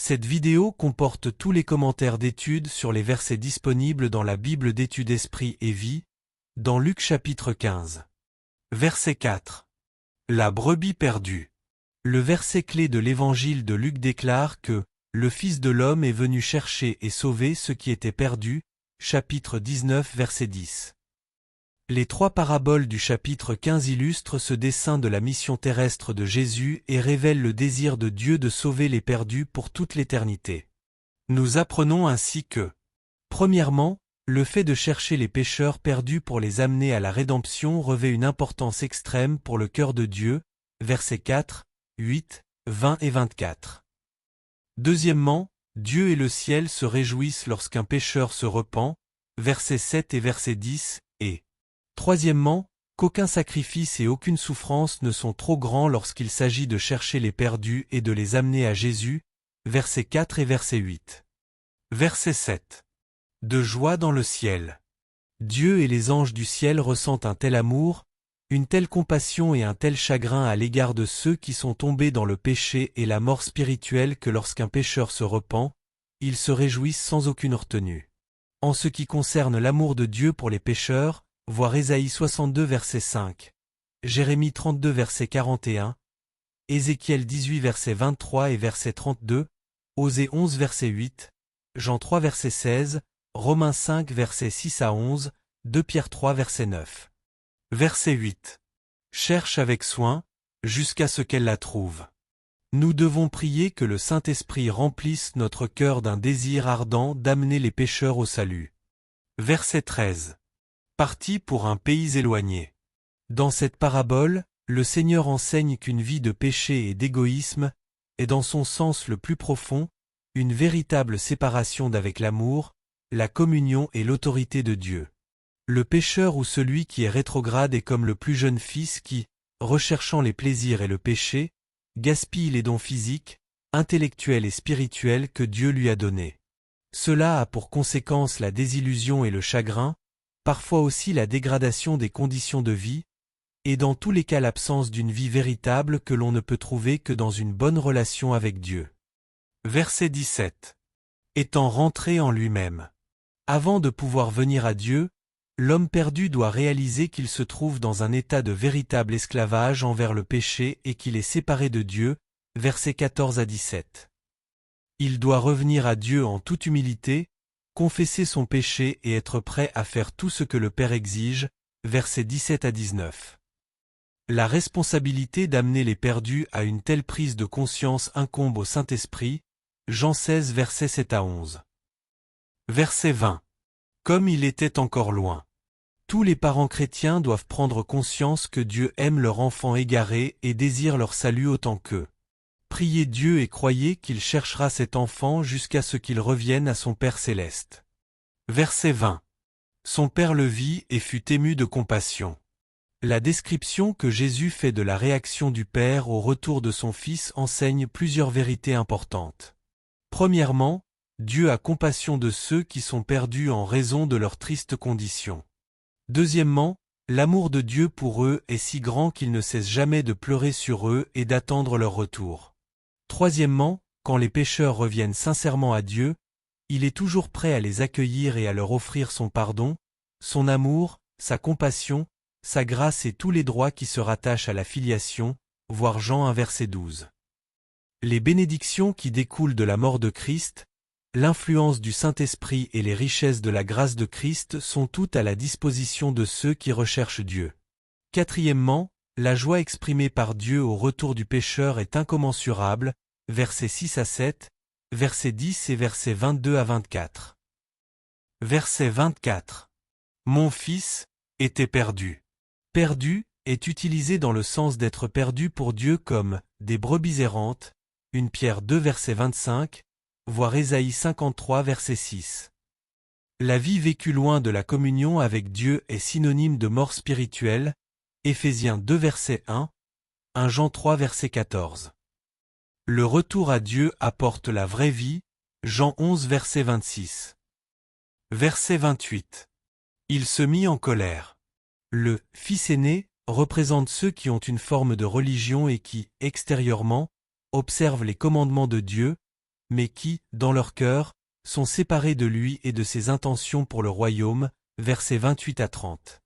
Cette vidéo comporte tous les commentaires d'études sur les versets disponibles dans la Bible d'études Esprit et Vie, dans Luc chapitre 15. Verset 4. La brebis perdue. Le verset clé de l'évangile de Luc déclare que « Le Fils de l'homme est venu chercher et sauver ce qui était perdu » chapitre 19 verset 10. Les trois paraboles du chapitre 15 illustrent ce dessein de la mission terrestre de Jésus et révèlent le désir de Dieu de sauver les perdus pour toute l'éternité. Nous apprenons ainsi que, premièrement, le fait de chercher les pécheurs perdus pour les amener à la rédemption revêt une importance extrême pour le cœur de Dieu, versets 4, 8, 20 et 24. Deuxièmement, Dieu et le ciel se réjouissent lorsqu'un pécheur se repent, versets 7 et verset 10, et troisièmement, qu'aucun sacrifice et aucune souffrance ne sont trop grands lorsqu'il s'agit de chercher les perdus et de les amener à Jésus, versets 4 et verset 8. Verset 7. De joie dans le ciel. Dieu et les anges du ciel ressentent un tel amour, une telle compassion et un tel chagrin à l'égard de ceux qui sont tombés dans le péché et la mort spirituelle que lorsqu'un pécheur se repent, ils se réjouissent sans aucune retenue. En ce qui concerne l'amour de Dieu pour les pécheurs, voir Ésaïe 62 verset 5, Jérémie 32 verset 41, Ézéchiel 18 verset 23 et verset 32, Osée 11 verset 8, Jean 3 verset 16, Romains 5 verset 6 à 11, 2 Pierre 3 verset 9. Verset 8. Cherche avec soin, jusqu'à ce qu'elle la trouve. Nous devons prier que le Saint-Esprit remplisse notre cœur d'un désir ardent d'amener les pécheurs au salut. Verset 13. Parti pour un pays éloigné. Dans cette parabole, le Seigneur enseigne qu'une vie de péché et d'égoïsme est dans son sens le plus profond, une véritable séparation d'avec l'amour, la communion et l'autorité de Dieu. Le pécheur ou celui qui est rétrograde est comme le plus jeune fils qui, recherchant les plaisirs et le péché, gaspille les dons physiques, intellectuels et spirituels que Dieu lui a donnés. Cela a pour conséquence la désillusion et le chagrin, parfois aussi la dégradation des conditions de vie, et dans tous les cas l'absence d'une vie véritable que l'on ne peut trouver que dans une bonne relation avec Dieu. Verset 17. Étant rentré en lui-même. Avant de pouvoir venir à Dieu, l'homme perdu doit réaliser qu'il se trouve dans un état de véritable esclavage envers le péché et qu'il est séparé de Dieu, versets 14 à 17. Il doit revenir à Dieu en toute humilité, confesser son péché et être prêt à faire tout ce que le Père exige, versets 17 à 19. La responsabilité d'amener les perdus à une telle prise de conscience incombe au Saint-Esprit, Jean 16 versets 7 à 11. Verset 20. Comme il était encore loin. Tous les parents chrétiens doivent prendre conscience que Dieu aime leur enfant égaré et désire leur salut autant qu'eux. Priez Dieu et croyez qu'il cherchera cet enfant jusqu'à ce qu'il revienne à son Père céleste. Verset 20. Son Père le vit et fut ému de compassion. La description que Jésus fait de la réaction du Père au retour de son Fils enseigne plusieurs vérités importantes. Premièrement, Dieu a compassion de ceux qui sont perdus en raison de leur triste condition. Deuxièmement, l'amour de Dieu pour eux est si grand qu'il ne cesse jamais de pleurer sur eux et d'attendre leur retour. Troisièmement, quand les pécheurs reviennent sincèrement à Dieu, il est toujours prêt à les accueillir et à leur offrir son pardon, son amour, sa compassion, sa grâce et tous les droits qui se rattachent à la filiation, voir Jean 1 verset 12. Les bénédictions qui découlent de la mort de Christ, l'influence du Saint-Esprit et les richesses de la grâce de Christ sont toutes à la disposition de ceux qui recherchent Dieu. Quatrièmement, la joie exprimée par Dieu au retour du pécheur est incommensurable, versets 6 à 7, versets 10 et versets 22 à 24. Verset 24. Mon fils était perdu. Perdu est utilisé dans le sens d'être perdu pour Dieu comme des brebis errantes, 1 Pierre 2 verset 25, voir Ésaïe 53 verset 6. La vie vécue loin de la communion avec Dieu est synonyme de mort spirituelle, Éphésiens 2 verset 1, 1 Jean 3 verset 14. Le retour à Dieu apporte la vraie vie, Jean 11 verset 26. Verset 28. Il se mit en colère. Le « fils aîné » représente ceux qui ont une forme de religion et qui, extérieurement, observent les commandements de Dieu, mais qui, dans leur cœur, sont séparés de lui et de ses intentions pour le royaume, versets 28 à 30.